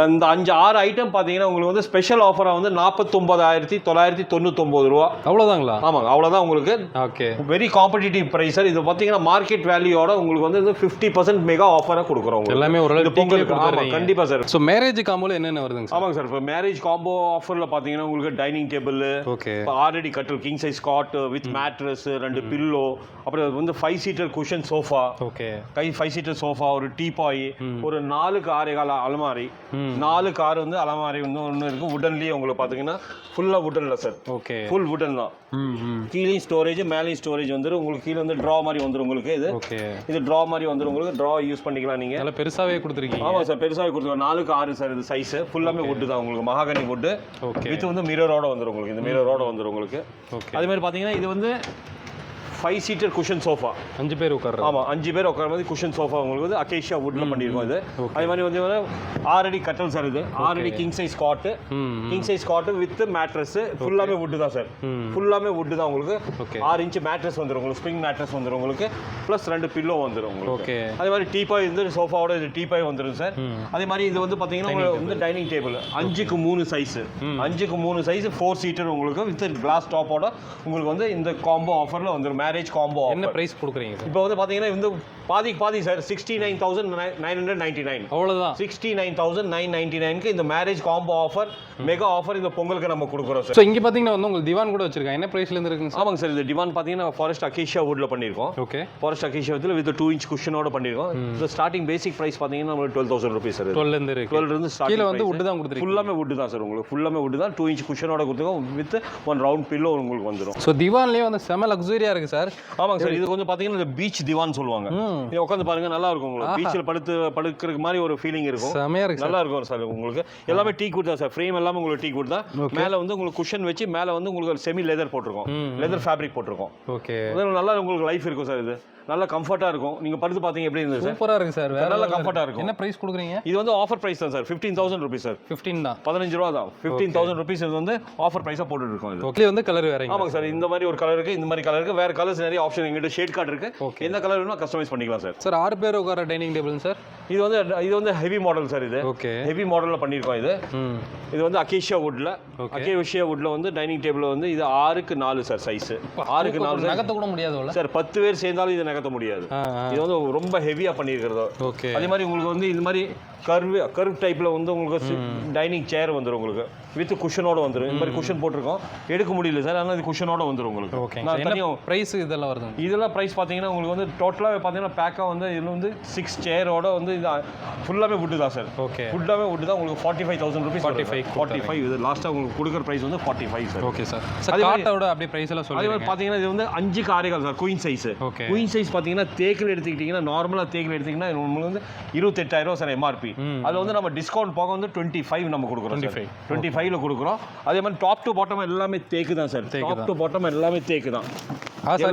Speaker 1: அந்த 5-6 ஐட்டம் பார்த்தீங்கன்னா உங்களுக்கு வந்து ஸ்பெஷல் ஆஃபராக வந்து 49,999 ரூபா.
Speaker 2: அவ்வளோதாங்களா?
Speaker 1: ஆமாங்க அவ்வளோதான் உங்களுக்கு.
Speaker 2: Okay.
Speaker 1: Very competitive price sir. இது பார்த்தீங்கன்னா மார்க்கெட் வேல்யூவோட உங்களுக்கு வந்து 50% மெகா ஆஃபராக கொடுக்குறோம்.
Speaker 2: எல்லாமே ஒரு பொங்கலுக்கு.
Speaker 1: ஆமாம் கண்டிப்பாக சார்.
Speaker 2: ஸோ மேரேஜ் காம்போல என்னென்ன வருதுங்க?
Speaker 1: ஆமாங்க சார். இப்போ மேரேஜ் காம்போ ஆஃபரில் பார்த்தீங்கன்னா உங்களுக்கு டைனிங் டேபிள்,
Speaker 2: ஓகே,
Speaker 1: 6 அடி கட்டில் king size cot with mattress, 2 pillow, அப்புறம் வந்து 5 seater cushion sofa,
Speaker 2: okay,
Speaker 1: 5 seater sofa, ஒரு டீபாய், ஒரு 4க்கு 6.25 அலமாரி, 4 கார் வந்து அலமாரி வந்து ஒன்று இருக்கு. வுடன்லயே உங்களுக்கு பார்த்தீங்கன்னா ஃபுல்லாக வுடன்ல சார். ஓகே, ஃபுல் வுடன் தான். கீழே ஸ்டோரேஜ் மேலேயும் ஸ்டோரேஜ் வந்துடும் உங்களுக்கு. கீழே வந்து ட்ரா மாதிரி வந்துடும் உங்களுக்கு. இது ட்ரா மாதிரி வந்துடும் உங்களுக்கு. ட்ரா யூஸ் பண்ணிக்கலாம் நீங்க.
Speaker 2: நல்ல பெருசாவே கொடுத்துருக்கீங்க.
Speaker 1: ஆமாம் சார் பெருசாவே கொடுத்துருக்கோம். 4க்கு 6 சார் இது சைஸ். ஃபுல்லாமே வுட் தான் உங்களுக்கு. மஹாகனி வுட் வித் வந்து மிரரோட வந்துடும் உங்களுக்கு. இந்த மிரரோட வந்துடும் உங்களுக்கு. அதே மாதிரி பார்த்தீங்கன்னா இது வந்து 5 சீட்டர் குஷன் சோஃபா.
Speaker 2: 5 பேர் உட்கார.
Speaker 1: ஆமாம் 5 பேர் உட்கார மாதிரி குஷன் சோஃபா உங்களுக்கு வந்து அகேஷியா வுட்ல பண்ணியிருக்கோம். இது அதே மாதிரி வந்து 6 அடி கட்டல் சார். இது 6 அடி king size cot. King size cot with mattress. ஃபுல்லாமே வுட் தான் சார். ஃபுல்லாமே வுட் தான் உங்களுக்கு. 6 இன்ச் மேட்ரஸ் வந்துடும் உங்களுக்கு. ஸ்ப்ரிங் மேட்ரஸ் வந்துடும் உங்களுக்கு. ப்ளஸ் 2 பில்லோ வந்துடும் உங்களுக்கு. அதே மாதிரி டீபாய் வந்து சோஃபாவோட இது டீபாய் வந்துடும் சார். அதே மாதிரி இது வந்து பார்த்தீங்கன்னா உங்களுக்கு வந்து டைனிங் டேபிள் 5க்கு 3 சைஸ். 5க்கு 3 சைஸ் 4 சீட்டர் உங்களுக்கு வித் கிளாஸ் டாப்போட உங்களுக்கு வந்து இந்த காம்போ ஆஃபரில் வந்துடும். Marriage combo.
Speaker 2: என்ன பிரைஸ் கொடுக்குறீங்க சார்?
Speaker 1: இப்போ வந்து பார்த்தீங்கன்னா வந்து பாதி சார் 69,999.
Speaker 2: அவ்வளோதான்.
Speaker 1: 69,999க்கு இந்த marriage combo offer, mega offer இந்த பொங்கலுக்கு நம்ம கொடுக்குறோம் சார்.
Speaker 2: ஸோ இங்கே பார்த்தீங்கன்னா வந்து உங்களுக்கு திவான் கூட வச்சிருக்காங்க. என்ன பிரைஸ்லேருந்து இருக்குங்க சார்?
Speaker 1: ஆமாங்க சார், இது டிவான் பார்த்தீங்கன்னா ஃபாரஸ்ட் அகேஷியா வுட்ல பண்ணியிருக்கோம்.
Speaker 2: ஓகே.
Speaker 1: ஃபாரஸ்ட் அகேஷியா வுட்ல வித் 2 inch குஷனோட பண்ணியிருக்கோம். இந்த ஸ்டார்டிங் பேசிக் பிரைஸ் பார்த்தீங்கன்னா நம்மளுக்கு 12,000 rupees சார்.
Speaker 2: 12 இருக்கு.
Speaker 1: 12 இருந்து ஸ்டார்ட்.
Speaker 2: கீழ வந்து வுட் தான் கொடுத்துருக்கீங்க.
Speaker 1: ஃபுல்லாமே வுட் தான் சார் உங்களுக்கு. ஃபுல்லாமே வுட் தான். 2 inch குஷனோட கொடுத்துருக்கோம் வித் 1 ரவுண்ட் பில்லோ உங்களுக்கு வந்துடும்.
Speaker 2: ஸோ திவான்லேயே வந்து செம லக்ஸூரியா இருக்கு சார்.
Speaker 1: ஆமாங்க சார், இது கொஞ்சம் பார்த்தீங்கன்னா இந்த பீச் திவான் சொல்லுவாங்க. நீங்க உட்காந்து பாருங்க, நல்லா இருக்கும் உங்களுக்கு. பீச்சில் படுக்கிறதுக்கு மாதிரி ஒரு ஃபீலிங் இருக்கும்.
Speaker 2: செமையா இருக்கு.
Speaker 1: நல்லா இருக்கும் சார் உங்களுக்கு. எல்லாமே டீ குட் தான் சார். ஃப்ரேம் எல்லாமே உங்களுக்கு டீ குட் தான். மேலே வந்து உங்களுக்கு குஷன் வச்சு மேலே வந்து உங்களுக்கு செமி லெதர் போட்டிருக்கோம். லெதர் ஃபேப்ரிக் போட்டிருக்கோம்.
Speaker 2: ஓகே.
Speaker 1: நல்லா உங்களுக்கு லைஃப் இருக்கும் சார். இது நல்லா கம்ஃபர்ட்டா இருக்கும். நீங்க படுத்து பாத்தீங்க எப்படி இருந்துச்சு?
Speaker 2: சூப்பரா இருக்கு சார்.
Speaker 1: நல்லா கம்ஃபர்ட்டா இருக்கும்.
Speaker 2: என்ன பிரைஸ் கொடுக்குறீங்க?
Speaker 1: இது வந்து ஆஃபர் பிரைஸ் தான் சார். 15,000 rupees sir.
Speaker 2: 15 தான்.
Speaker 1: 15 ரூபா தான். 15,000 rupees இது வந்து ஆஃபர் பிரைஸா போட்டுட்டு இருக்கோம். இது
Speaker 2: ஓகே. வந்து கலர் வேற.
Speaker 1: ஆமாங்க சார், இந்த மாதிரி ஒரு கலர் இருக்கு, இந்த மாதிரி கலர் இருக்கு. வேற கலர்ஸ் நிறைய ஆப்ஷன் எங்கிட்ட ஷேட் கார்டு இருக்கு. என்ன கலர் வேணுமோ கஸ்டமைஸ் பண்ணிக்கலாம் சார்.
Speaker 2: சார் 6 பேர் உட்கார டைனிங் டேபிள் சார்.
Speaker 1: இது வந்து ஹெவி மாடல் சார். இது
Speaker 2: ஓகே.
Speaker 1: ஹெவி மாடல்ல பண்ணிருக்கோம். இது வந்து அகேஷியா வுட்ல. அகேஷியா வுட்ல வந்து டைனிங் டேபிள் வந்து இது 6க்கு 4 சார் சைஸ். 6க்கு 4
Speaker 2: நகத்த கூட முடியாது
Speaker 1: சார். 10 பேர் சேர்ந்தாலும் இது நகத்த முடியாது. இது வந்து ரொம்ப ஹெவியா பண்ணிருக்கிறது.
Speaker 2: ஓகே.
Speaker 1: அதே மாதிரி உங்களுக்கு வந்து இந்த மாதிரி கர்வ் டைப்ல வந்து உங்களுக்கு டைனிங் சேர் வந்துரும் உங்களுக்கு வித் குஷனோட வந்துரும். இந்த மாதிரி குஷன் போட்டிருக்கோம். எடுக்க முடியல சார், ஆனால் இது குஷனோட வந்துரும் உங்களுக்கு.
Speaker 2: ஓகே. என்ன பிரைஸ் இதெல்லாம் வருது?
Speaker 1: இதெல்லாம் பிரைஸ் பாத்தீங்கன்னா உங்களுக்கு வந்து டோட்டலா பாத்தீங்கன்னா பேக்கா வந்து இது வந்து 6 சேரோட வந்து இது ஃபுல்லாமே வுட் தான் சார்.
Speaker 2: ஓகே.
Speaker 1: ஃபுல்லாமே வுட் தான். உங்களுக்கு 45,000 rupees.
Speaker 2: 45
Speaker 1: இது லாஸ்டா உங்களுக்கு கொடுக்குற பிரைஸ் வந்து 45 சார்.
Speaker 2: Okay sir. சார் காட்டோட அப்படியே பிரைஸ் எல்லாம் சொல்லுங்க.
Speaker 1: அதே மாதிரி பாத்தீங்கன்னா இது வந்து 5க்கு 6 sir. Queen size.
Speaker 2: Okay.
Speaker 1: Queen size பாத்தீங்கன்னா தேக்கில் எடுத்துக்கிட்டீங்கன்னா நார்மலா தேக்கில் எடுத்தீங்கன்னா உங்களுக்கு வந்து 28,000 சார் எம்ஆர்பி. அதுல வந்து நம்ம டிஸ்கவுண்ட் போக வந்து 25 நம்ம கொடுக்குறோம். 25ல கொடுக்குறோம். அதே மாதிரி டாப் டு பாட்டம் எல்லாமே தேக்கு தான் சார். டாப் டு பாட்டம் எல்லாமே தேக்கு தான்.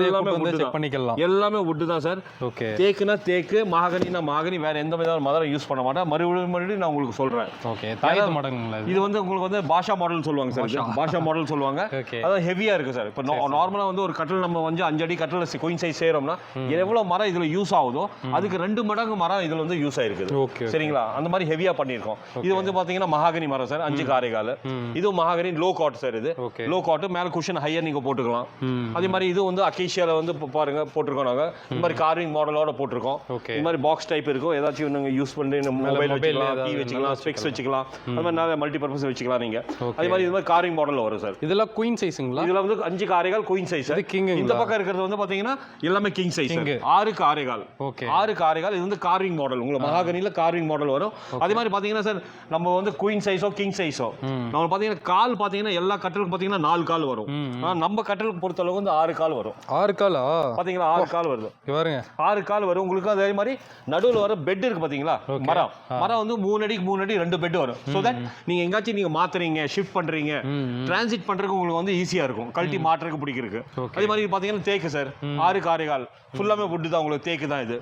Speaker 2: எல்லாமே வந்து செக் பண்ணிக்கலாம்.
Speaker 1: எல்லாமே வுட் தான் சார்.
Speaker 2: ஓகே.
Speaker 1: தேக்குனா தேக்கு, மஹாகனினா மஹாகனி. வேற எந்த விதமான மரம் யூஸ் பண்ண மாட்டேன். மறுபடியும் நான் உங்களுக்கு சொல்றேன்.
Speaker 2: ஓகே. தாயத்து மாடல்ங்களா
Speaker 1: இது வந்து உங்களுக்கு வந்து பாஷா மாடல் சொல்லுவாங்க சார். பாஷா மாடல் சொல்லுவாங்க. அது ஹெவியா இருக்கு சார். இப்போ நார்மலா வந்து ஒரு கட்டில் நம்ம வந்து 5 அடி கட்டில் குயின் சைஸ் செய்யறோம்னா எவ்வளவு மரம் இதுல யூஸ் ஆகுதோ அதுக்கு 2 மடங்கு மரம் இதுல வந்து யூஸ் ஆயிருக்குது. சரிங்களா? அந்த மாதிரி ஹெவியா பண்ணிருக்கோம். இது வந்து பாத்தீங்கன்னா மஹாகனி மரம் சார். 5க்கு 6 கால். இது மஹாகனி லோ காட் சார். இது லோ காட். மேல குஷன் ஹையர் நீங்க போட்டுக்கலாம். அதே மாதிரி இது வந்து அகேஷியால வந்து பாருங்க போட்டிருக்கோம் நாங்க. இந்த மாதிரி கார்விங் மாடலோட போட்டிருக்கோம். இந்த மாதிரி பாக்ஸ் டைப் இருக்கும். ஏதாச்சும் நீங்க யூஸ் பண்ணி மொபைல் வச்சுக்கலாம், கீ வச்சுக்கலாம், ஸ்பெக்ஸ் வச்சுக்கலாம். அந்த மாதிரி நிறைய மல்டி பர்பஸ் வச்சுக்கலாம் நீங்க. அதே மாதிரி இது மாதிரி கார்விங் மாடல்ல வரும் சார்.
Speaker 2: இதெல்லாம் குயின் சைஸ்ங்களா?
Speaker 1: இதுல வந்து 5க்கு 6 கால் குயின் சைஸ். இந்த பக்கம் இருக்கிறது வந்து பாத்தீங்கன்னா எல்லாமே கிங் சைஸ். 6க்கு 6 கால். ஓகே. 6க்கு 6 கால். இது வந்து கார்விங் மாடல். உங்களுக்கு மஹாகனில கார்விங் மாடல் வரும். அதே மாதிரி பாத்தீங்கன்னா சார் நம்ம வந்து குயின் சைஸோ கிங் சைஸோ நம்ம பாத்தீங்கன்னா கால் பாத்தீங்கன்னா எல்லா கட்டலுக்கும் பாத்தீங்கன்னா 4 கால் வரும். நம்ம கட்டலுக்கு பொறுத்த அளவுக்கு வந்து 6 கால் வரும்.
Speaker 2: 6 காலா?
Speaker 1: பாத்தீங்களா? 6 கால் வருது பாருங்க. 6 கால் வரும் உங்களுக்கு. அதே மாதிரி நடுவுல வர பெட் இருக்கு பாத்தீங்களா? மரம் வந்து 3 அடிக்கு 3 அடி 2 பெட் வரும். சோ தட் நீங்க எங்காச்சும் நீங்க மாத்துறீங்க, ஷிஃப்ட் பண்றீங்க, டிரான்சிட் பண்றதுக்கு உங்களுக்கு வந்து ஈஸியா இருக்கும். கழட்டி மாட்டுறதுக்கு பிடிக்கிறதுக்கு. அதே மாதிரி பாத்தீங்கன்னா தேக்கு சார். 6க்கு 6 கால். ஃபுல்லாமே வுட் தான் உங்களுக்கு. தேக்கு தான் இது.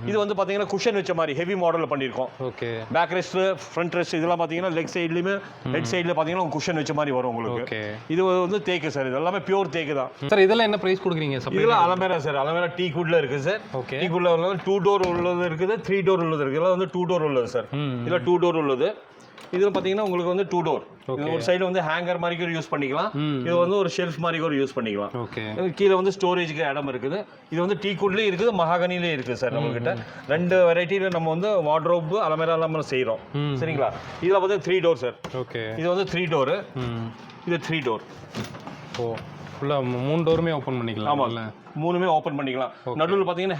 Speaker 1: இது வந்து பாத்தீங்கன்னா குஷன் வச்ச மாதிரி ஹெவி மாடல்ல பண்ணிருக்கோம். Okay. Back rest, front rest இதெல்லாம் பாத்தீங்கன்னா லெக் சைடுலயுமே ஹெட் சைடுல பாத்தீங்கன்னா குஷன் வச்ச மாதிரி வரும் உங்களுக்கு. ஓகே. இது வந்து தேக்கு சார். இது எல்லாமே பியூர் தேக்கு தான்
Speaker 2: சார். இதெல்லாம் என்ன பிரைஸ் கொடுக்குறீங்க?
Speaker 1: இதெல்லாம் அலமேரா சார். அலமேரா டீ குட்ல இருக்கு சார். டீ குட்ல வந்து 2 டோர் உள்ளது இருக்குது, 3 டோர் உள்ளது இருக்கு. இதெல்லாம் வந்து 2 டோர் உள்ளது சார். இதுல 2 டோர் உள்ளது. இதுல பாத்தீங்கன்னா உங்களுக்கு வந்து 2 டோர். ஒரு சைடு வந்து ஹேங்கர் மாதிரி யூஸ் பண்ணிக்கலாம். இது வந்து ஒரு ஷெல்ஃப் மாதிரி கூட யூஸ் பண்ணிக்கலாம். கீழ வந்து ஸ்டோரேஜ்க்கு இடம் இருக்குது. இது வந்து டீ குட்லயே இருக்குது, மஹாகனிலயே இருக்குது சார். நம்ம கிட்ட 2 வெரைட்டில நம்ம வந்து வார்ட்ரோப் அலமேரா நம்ம செய்றோம். சரிங்களா? இதுல வந்து 3 டோர் சார். ஓகே. இது வந்து 3 டோர். இது 3 டோர்.
Speaker 2: ஓ, ஃபுல்லா 3 டோருமே ஓபன் பண்ணிக்கலாம்.
Speaker 1: ஆமால. 3மே ஓபன் பண்ணிக்கலாம். நடுவுல பாத்தீங்கன்னா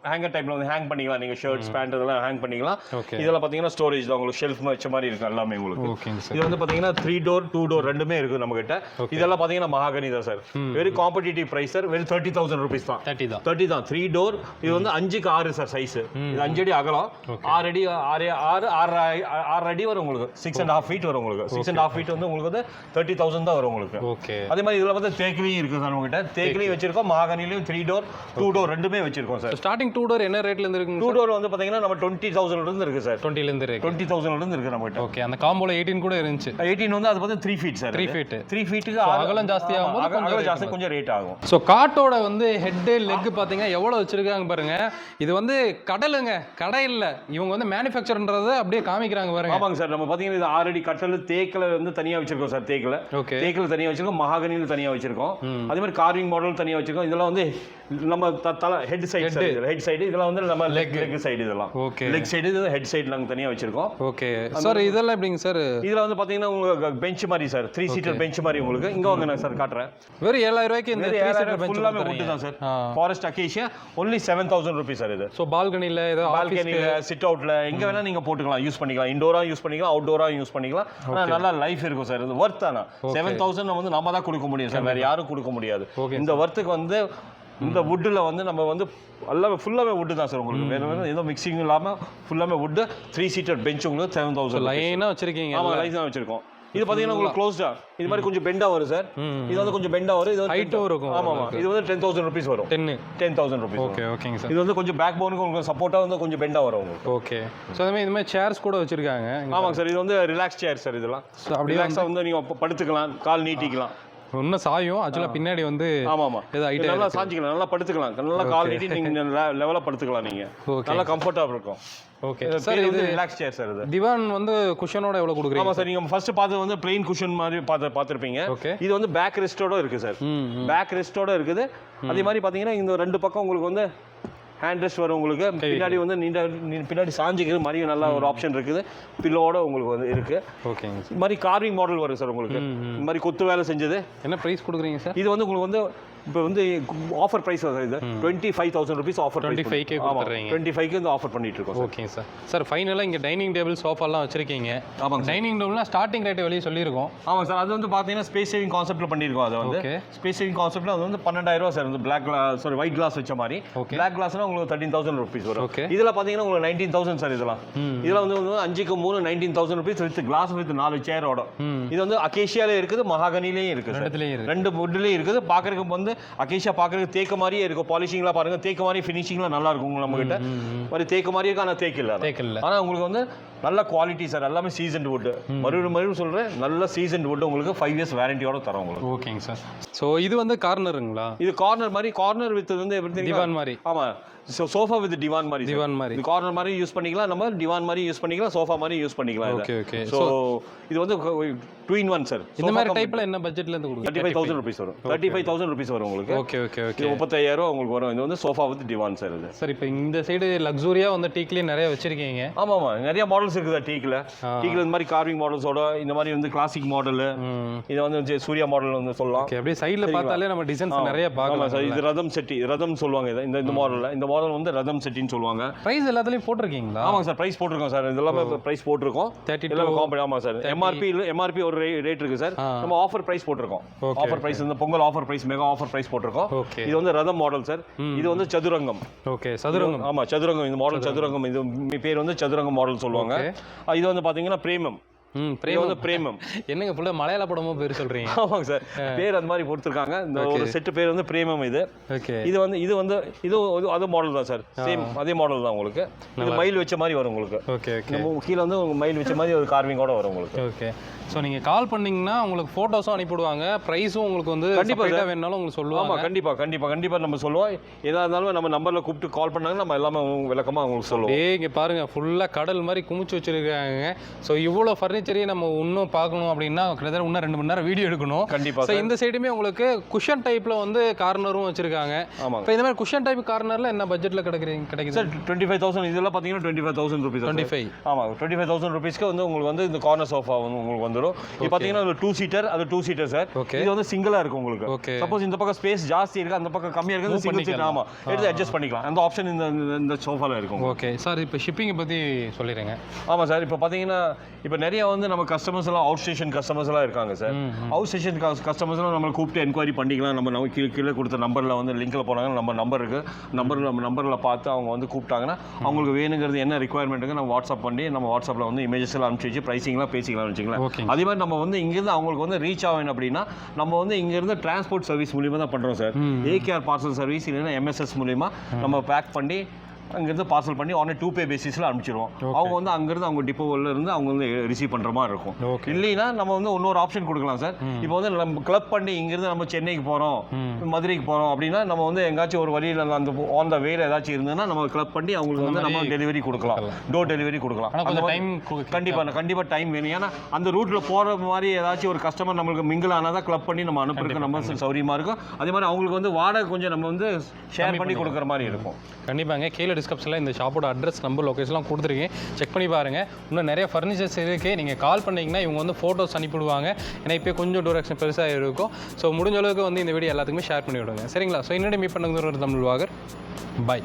Speaker 1: ஹேங்கர் டைப்ல வந்து ஹேங் பண்ணிக்கலாம். நீங்க ஷர்ட்ஸ், பேண்ட் இதெல்லாம் ஹேங் பண்ணிக்கலாம். இதெல்லாம் பாத்தீங்கன்னா ஸ்டோரேஜ் தான் உங்களுக்கு. ஷெல்ஃப் வச்ச மாதிரி இருக்கு எல்லாமே உங்களுக்கு. இது வந்து பாத்தீங்கன்னா 3 டோர் 2 டோர் ரெண்டுமே இருக்கு நம்ம கிட்ட. இதெல்லாம் பாத்தீங்கன்னா மஹாகனி தான் sir. Very competitive price sir. Very 30,000 rupees தான். 30 தான். 3 டோர். இது வந்து 5க்கு 6 சார் சைஸ். இது 5 அடி அகலம், 6 அடி 6 அடி வரும் உங்களுக்கு. 6.5 feet வரும் உங்களுக்கு. 6.5 feet வந்து உங்களுக்கு வந்து 30,000 தான் வரும் உங்களுக்கு. ஓகே. அதே மாதிரி இதுல வந்து தேக்கிலியும் இருக்கு சார் நம்ம கிட்ட. தேக்கிலியும் வச்சிருக்கோம், மஹாகனில 3 டோர் 2 டோர் ரெண்டுமே வச்சிருக்கோம் சார்.
Speaker 2: ஸ்டார்டிங் 2 டோர் என்ன ரேட்ல இருந்து இருக்கு?
Speaker 1: 2 டோர் வந்து பாத்தீங்கன்னா நம்ம 20,000 ல இருந்து இருக்கு சார்.
Speaker 2: 20 ல இருந்து இருக்கு.
Speaker 1: 20,000 ல இருந்து இருக்கு நம்ம கிட்ட.
Speaker 2: ஓகே. அந்த காம்போல 18 கூட இருந்துச்சு.
Speaker 1: 18 வந்து அது வந்து 3 feet சார். 3 feet. 3 feetக்கு
Speaker 2: அகலம் ஜாஸ்தி ஆகும்போது
Speaker 1: அகலம் ஜாஸ்தி கொஞ்சம் ரேட் ஆகும்.
Speaker 2: சோ காட்டோட வந்து ஹெட் லெக் பாத்தீங்க எவ்வளவு வச்சிருக்காங்க பாருங்க. இது வந்து கடலுங்க, கடை இல்ல. இவங்க வந்து மேனுஃபேக்சர்ன்றத அப்படியே காமிக்கிறாங்க பாருங்க.
Speaker 1: ஆமாங்க சார். நம்ம பாத்தீங்கன்னா இது 6 அடி கட்டல் தேக்குல வந்து தனியா வச்சிருக்கோம் சார். தேக்குல தனியா வச்சிருக்கோம், மஹாகனில தனியா வச்சிருக்கோம். அதே மாதிரி கார்விங் மாடல் தனியா வச்சிருக்கோம். இதெல்லாம் வந்து நம்ம தலை ஹெட் சைடு இதெல்லாம் வந்து நம்ம லெக் சைடு இதெல்லாம்
Speaker 2: ஓகே
Speaker 1: லெக் சைடு இது ஹெட் சைடு நாங்கள் தனியாக வச்சிருக்கோம்.
Speaker 2: ஓகே சார் இதெல்லாம் எப்படிங்க சார்?
Speaker 1: இதில் வந்து பார்த்தீங்கன்னா உங்களுக்கு பெஞ்ச் மாதிரி சார் 3 சீட்டர் பெஞ்ச் மாதிரி உங்களுக்கு இங்கே வாங்க நான் சார் காட்டுறேன்.
Speaker 2: வெறும் 7000 ரூபாய்க்கு இந்த 3 சீட்டர் பெஞ்ச்
Speaker 1: ஃபுல்லாமே வுட் தான் sir. Forest acacia only 7000 rupees sir இது.
Speaker 2: ஸோ பால்கனியில் ஏதோ
Speaker 1: பால்கனியில் சிட் அவுட்டில் எங்கே வேணால் நீங்கள் போட்டுக்கலாம், யூஸ் பண்ணிக்கலாம், இண்டோராக யூஸ் பண்ணிக்கலாம், அவுட்டோராக யூஸ் பண்ணிக்கலாம். ஆனால் நல்லா லைஃப் இருக்கும் சார். இது ஒர்த் தானே. 7000 வந்து நம்ம தான் கொடுக்க முடியும் சார், வேறு யாரும் கொடுக்க முடியாது. இந்த ஒர்த்துக்கு வந்து இந்த வுட்டில் வந்து நம்ம வந்து எல்லாமே ஃபுல்லாகவே வுட்டு தான் சார் உங்களுக்கு. வேறு ஏதோ மிக்சிங் இல்லாமல் ஃபுல்லாமே வுட்டு 3 சீட்டர் பெஞ்ச் உங்களுக்கு 7000
Speaker 2: லைனாக வச்சிருக்கீங்க.
Speaker 1: ஆமாம் லைனாக வச்சிருக்கோம். இது பார்த்தீங்கன்னா உங்களுக்கு க்ளோஸ்டா இது மாதிரி கொஞ்சம் பெண்டா வரும் சார். இது வந்து கொஞ்சம் பெண்டா வரும். இது வந்து
Speaker 2: ஹைட்டும் இருக்கும்.
Speaker 1: ஆமாம் இது வந்து 10,000 rupees வரும். 10,000 rupees.
Speaker 2: ஓகேங்க சார்.
Speaker 1: இது வந்து கொஞ்சம் பேக் போனுக்கு உங்களுக்கு சப்போர்ட்டாக வந்து கொஞ்சம் பெண்டா வரும் உங்களுக்கு.
Speaker 2: ஓகே. ஸோ இந்த மாதிரி சேர்ஸ் கூட வச்சிருக்காங்க.
Speaker 1: ஆமாங்க சார். இது வந்து ரிலாக்ஸ் சேர் சார். இதெல்லாம் ரிலாக்ஸாக வந்து நீங்கள் படுத்துக்கலாம், கால் நீட்டிக்கலாம்.
Speaker 2: இன்னும் சாயும் ஆக்சுவலாக பின்னாடி வந்து
Speaker 1: ஆமாம் ஏதோ ஐட்டம் நல்லா சாஞ்சிக்கலாம், நல்லா படுத்துக்கலாம், நல்லா கால் நீட்டி நீங்கள் லெவலாக படுத்துக்கலாம். நீங்கள் நல்லா கம்ஃபர்டபுள் இருக்கும்.
Speaker 2: Okay sir. இது
Speaker 1: ரிலாக்ஸ் சேர் சார். இது
Speaker 2: திவான் வந்து குஷனோட எவ்வளோ கொடுக்குறீங்க?
Speaker 1: ஆமாம் சார். நீங்கள் ஃபர்ஸ்ட் பார்த்து வந்து பிளெயின் குஷன் மாதிரி பார்த்துருப்பீங்க.
Speaker 2: ஓகே.
Speaker 1: இது வந்து பேக் ரெஸ்ட்டோட இருக்குது சார். பேக் ரெஸ்ட்டோட இருக்குது. அதே மாதிரி பார்த்தீங்கன்னா இந்த 2 பக்கம் உங்களுக்கு வந்து ஹேண்ட் ரெஸ்ட் வரும் உங்களுக்கு. பின்னாடி வந்து பின்னாடி சாஞ்சிக்கிற மாதிரி நல்ல ஒரு ஆப்ஷன் இருக்குது. பில்லோட உங்களுக்கு வந்து இருக்கு.
Speaker 2: ஓகேங்க.
Speaker 1: இது மாதிரி கார்விங் மாடல் வரும் சார் உங்களுக்கு. இந்த மாதிரி கொத்து வேலை செஞ்சது.
Speaker 2: என்ன ப்ரைஸ் கொடுக்குறீங்க சார்?
Speaker 1: இது வந்து உங்களுக்கு வந்து இப்போ வந்து ஆஃபர் ப்ரைஸ் சார். இது 25,000 rupees ஆஃபர்.
Speaker 2: 25K கொடுத்துறீங்க.
Speaker 1: 25K வந்து ஆஃபர் பண்ணிட்டு இருக்கோம்.
Speaker 2: ஓகேங்க சார். சார் ஃபைனலாக இங்கே டைனிங் டேபிள் சோஃபாலாம் வச்சிருக்கீங்க.
Speaker 1: ஆமாங்க.
Speaker 2: டைனிங் டேபிள்னா ஸ்டார்டிங் ரேட் வெளியே சொல்லியிருக்கோம்.
Speaker 1: ஆமாம் சார். அது வந்து பார்த்தீங்கன்னா ஸ்பேஸ் சேவிங் கான்செப்ட்டில் பண்ணியிருக்கோம். அது வந்து ஸ்பேஸ் சேவிங் கான்செப்ட்டில் அது வந்து 12,000 சார். வந்து பிளாக் சாரி ஒயிட் கிளாஸ் வச்ச மாதிரி. பிளாக் கிளாஸ்னா உங்களுக்கு 13,000 rupees வரும். இதில் பார்த்தீங்கன்னா உங்களுக்கு 19,000 சார். இதெல்லாம் இதில் வந்து 5க்கு 3 19,000 rupees வித் கிளாஸ் வித் 4 சேரோட. இது வந்து அகேஷியாலே இருக்குது, மகாகனிலையும் இருக்குது, 2 வுட்லேயும் இருக்குது. பார்க்குறதுக்கு வந்து அகேஷியா பார்க்குறது தேக்க மாதிரியே இருக்கும். பாலிஷிங்லாம் பாருங்க தேக்க மாதிரி, ஃபினிஷிங்லாம் நல்லா இருக்கும் நம்ம கிட்ட. மாதிரி தேக்க மாதிரியே இருக்கு, ஆனால் தேக்க இல்லை. ஆனால் உங்களுக்கு வந்து நல்ல குவாலிட்டி சார். எல்லாமே சீசன்ட் வுட். மறுபடியும் சொல்கிறேன், நல்ல சீசன்ட் வுட் உங்களுக்கு 5 years வாரண்டியோட தரோம் உங்களுக்கு.
Speaker 2: ஓகேங்க சார். ஸோ இது வந்து கார்னருங்களா?
Speaker 1: இது கார்னர் மாதிரி. கார்னர் வித் வந்து எப்படி
Speaker 2: திவான் மாதிரி.
Speaker 1: ஆமாம். சோஃபா வித் டிவான் மாதிரி.
Speaker 2: டிவான் மாதிரி.
Speaker 1: இது கார்னர் மாதிரி யூஸ் பண்ணிக்கலாம், நம்ம டிவான் மாதிரி யூஸ் பண்ணிக்கலாம், சோஃபா மாதிரி யூஸ் பண்ணிக்கலாம்.
Speaker 2: Okay okay.
Speaker 1: ஸோ இது வந்து 2-in-1 சார்.
Speaker 2: இந்த மாதிரி டைப்ல என்ன பட்ஜெட்ல இருந்து கொடுக்குறீங்க?
Speaker 1: 35,000 rupees வரும். 35,000 rupees வரும் உங்களுக்கு.
Speaker 2: Okay okay okay.
Speaker 1: 35,000 உங்களுக்கு வரும். இது வந்து சோஃபா வித் டிவான் சார். இது
Speaker 2: சார் இப்போ இந்த சைடு லக்ஸூரியா வந்து டீக்லயே நிறைய வச்சிருக்கீங்க.
Speaker 1: ஆமாம் நிறைய மாடல்ஸ் இருக்குது டீக்ல. இந்த மாதிரி கார்விங் மாடல்ஸோட இந்த மாதிரி வந்து கிளாசிக் மாடல். இது வந்து சூர்யா மாடல் வந்து சொல்லலாம்.
Speaker 2: ஓகே. அப்படியே சைடுல பார்த்தாலே நம்ம டிசைன்ஸ் நிறைய பார்க்கலாம்
Speaker 1: சார். இது ரதம் செட்டி, ரதம் சொல்லுவாங்க. இந்த மாடல்ல இந்த மாடல் வந்து ரதம் செட்டின்னு சொல்லுவாங்க.
Speaker 2: பிரைஸ் எல்லாத்துலயும் போட்டிருக்கீங்களா?
Speaker 1: ஆமாங்க சார். பிரைஸ் போட்டிருக்கோம் சார். இதெல்லாம் பிரைஸ் போட்டிருக்கோம். 32. ஆமாம் சார். எம்ஆர்பி ஒரு ரேட் இருக்கு சார். நம்ம ஆஃபர் பிரைஸ் போட்டிருக்கோம். ஆஃபர் பிரைஸ் இந்த Pongal offer price, mega offer price போட்டிருக்கோம். இது வந்து ரதம் மாடல் சார். இது வந்து சதுரங்கம்.
Speaker 2: ஓகே. சதுரங்கம்.
Speaker 1: ஆமா சதுரங்கம். இந்த மாடல் சதுரங்கம். இது பேர் வந்து சதுரங்கம் மாடல் சொல்லுவாங்க. இது வந்து பாத்தீங்கன்னா பிரேமம். பிரேமம்
Speaker 2: என்னங்க ஃபுல்லா மலையாள படமோ பேர் சொல்றீங்க?
Speaker 1: ஆமாங்க சார். பேர் அந்த மாதிரி கொடுத்துருக்காங்க. இந்த ஒரு செட் பேர் வந்து பிரேமம். இது இது அது மாடல் தான் சார். சேம் அதே மாடல் தான் உங்களுக்கு. இது மயில் வச்ச மாதிரி வரும் உங்களுக்கு.
Speaker 2: Okay okay.
Speaker 1: கீழே வந்து மயில் வச்ச மாதிரி ஒரு கார்விங்கோட வரும் உங்களுக்கு.
Speaker 2: ஓகே. ஸோ நீங்கள் கால் பண்ணிங்கன்னா உங்களுக்கு ஃபோட்டோஸும் அனுப்பிவிடுவாங்க. ப்ரைஸும் உங்களுக்கு வந்து கண்டிப்பாக வேணுனாலும் உங்களுக்கு சொல்லுவாங்க.
Speaker 1: ஆமாம் கண்டிப்பாக நம்ம சொல்லுவோம். எதாக இருந்தாலும் நம்ம நம்பரில் கூப்பிட்டு கால் பண்ணாங்க, நம்ம எல்லாமே விளக்கமாக உங்களுக்கு சொல்லுவோம்.
Speaker 2: இங்கே பாருங்கள் ஃபுல்லாக கடல் மாதிரி குமிச்சு வச்சுருக்காங்க. ஸோ இவ்வளோ ஃபர்னிச்சரையும் நம்ம இன்னும் பார்க்கணும் அப்படின்னா கிட்டத்தட்ட இன்னும் 2 மணி நேரம் வீடியோ எடுக்கணும்.
Speaker 1: கண்டிப்பாக.
Speaker 2: ஸோ இந்த சைடுமே உங்களுக்கு குஷன் டைப்பில் வந்து கார்னரும் வச்சுருக்காங்க.
Speaker 1: ஆமாம்.
Speaker 2: இப்போ இந்த மாதிரி குஷன் டைப் கார்னரில் என்ன பட்ஜெட்டில் கிடைக்குது
Speaker 1: சார்? 25,000. இதெல்லாம் பார்த்தீங்கன்னா 25,000 rupees.
Speaker 2: 25.
Speaker 1: ஆமாம் 25,000 rupeesக்கு வந்து உங்களுக்கு வந்து இந்த கார்னர் சோஃபா வந்து உங்களுக்கு வந்துடும். இப்போ பார்த்தீங்கன்னா அது 2 சீட்டர், அது 2 சீட்டர் சார். இது வந்து சிங்கிளா இருக்கும் உங்களுக்கு. சப்போஸ் இந்த பக்கம் ஸ்பேஸ் ஜாஸ்தி இருக்கு, அந்த பக்கம் கம்மியா இருக்கு, சிங்கிள் சீட். ஆமா எடுத்து அட்ஜஸ்ட் பண்ணிக்கலாம். அந்த ஆப்ஷன் இந்த சோஃபால இருக்கும்.
Speaker 2: Okay sir. இப்போ ஷிப்பிங்கை பற்றி சொல்லிடுங்க.
Speaker 1: ஆமாம் சார். இப்போ பார்த்தீங்கன்னா இப்போ நிறைய வந்து நம்ம கஸ்டமர்ஸ் எல்லாம் அவுட் ஸ்டேஷன் கஸ்டமர்ஸ் எல்லாம் இருக்காங்க சார். அவுட் ஸ்டேஷன் கஸ்டமர்ஸ் எல்லாம் நம்ம கூப்பிட்டு என்கொயரி பண்ணிக்கலாம். நம்ம கீழே கொடுத்த நம்பரில் வந்து லிங்க்ல போனாங்கன்னா நம்ம நம்பர் இருக்கு. நம்பரில் பார்த்து அவங்க வந்து கூப்பிட்டாங்கன்னா அவங்களுக்கு வேணுங்கிறது என்ன ரிக்குவயர்மெண்ட்டுக்கு நம்ம வாட்ஸ்அப் பண்ணி நம்ம வாட்ஸ்அப்பில் வந்து இமேஜஸ் எல்லாம் அனுப்பிச்சு வச்சு ப்ரைஸிங்லாம் பேசிக்கலாம்னு வச்சுக்கலாம். அதே மாதிரி நம்ம வந்து இங்கேருந்து அவங்களுக்கு வந்து ரீச் ஆகணும் அப்படின்னா நம்ம வந்து இங்கேருந்து டிரான்ஸ்போர்ட் சர்வீஸ் மூலியமாக தான் பண்ணுறோம் சார். ஏகேஆர் பார்சல் சர்வீஸ் இல்லைன்னா MSS மூலியமாக நம்ம பேக் பண்ணி அங்கேருந்து பார்சல் பண்ணி ஆன் 2 பே பேசிஸில் அனுப்பிச்சிடுவோம். அவங்க வந்து அங்கேருந்து அவங்க டிப்போவில் இருந்து அவங்க வந்து ரிசீவ் பண்ணுற மாதிரி இருக்கும். இல்லைன்னா நம்ம வந்து இன்னொரு ஆப்ஷன் கொடுக்கலாம் சார். இப்போ வந்து நம்ம கிளப் பண்ணி இங்கேருந்து நம்ம சென்னைக்கு போகிறோம், மதுரைக்கு போகிறோம் அப்படின்னா நம்ம வந்து எங்காச்சும் ஒரு வழியில் அந்த ஆன் த வேல ஏதாச்சும் இருந்ததுன்னா நம்ம கிளப் பண்ணி அவங்களுக்கு வந்து நம்ம டெலிவரி கொடுக்கலாம், டோர் டெலிவரி கொடுக்கலாம். கண்டிப்பாக டைம் வேணும். ஏன்னா அந்த ரூட்டில் போகிற மாதிரி ஏதாச்சும் ஒரு கஸ்டமர் நம்மளுக்கு மிங்கிள் ஆனால் தான் கிளப் பண்ணி நம்ம அனுப்புறதுக்கு நம்ம சௌரியமாக இருக்கும். அதே மாதிரி அவங்களுக்கு வந்து வாடகை கொஞ்சம் நம்ம வந்து ஷேர் பண்ணி கொடுக்குற மாதிரி இருக்கும்.
Speaker 2: கண்டிப்பாங்க. கீழே டிஸ்கிரிப்ஷனில் இந்த ஷாப்போட அட்ரஸ், நம்பர், லொகேஷன்லாம் கொடுத்துருக்கேன். செக் பண்ணி பாருங்கள். இன்னும் நிறைய ஃபர்னிச்சர்ஸ் இருக்குது. நீங்கள் கால் பண்ணிங்கன்னா இவங்க வந்து ஃபோட்டோஸ் அனுப்பிவிடுவாங்க. ஏன்னா இப்போ கொஞ்சம் டூரேஷன் பெருசாக இருக்கும். ஸோ முடிஞ்ச அளவுக்கு வந்து இந்த வீடியோ எல்லாத்துக்குமே ஷேர் பண்ணி விடுங்க. சரிங்களா? ஸோ இன்னொரு மீட் பண்ணுறது ஒரு தமிழ் வாகர். பாய்.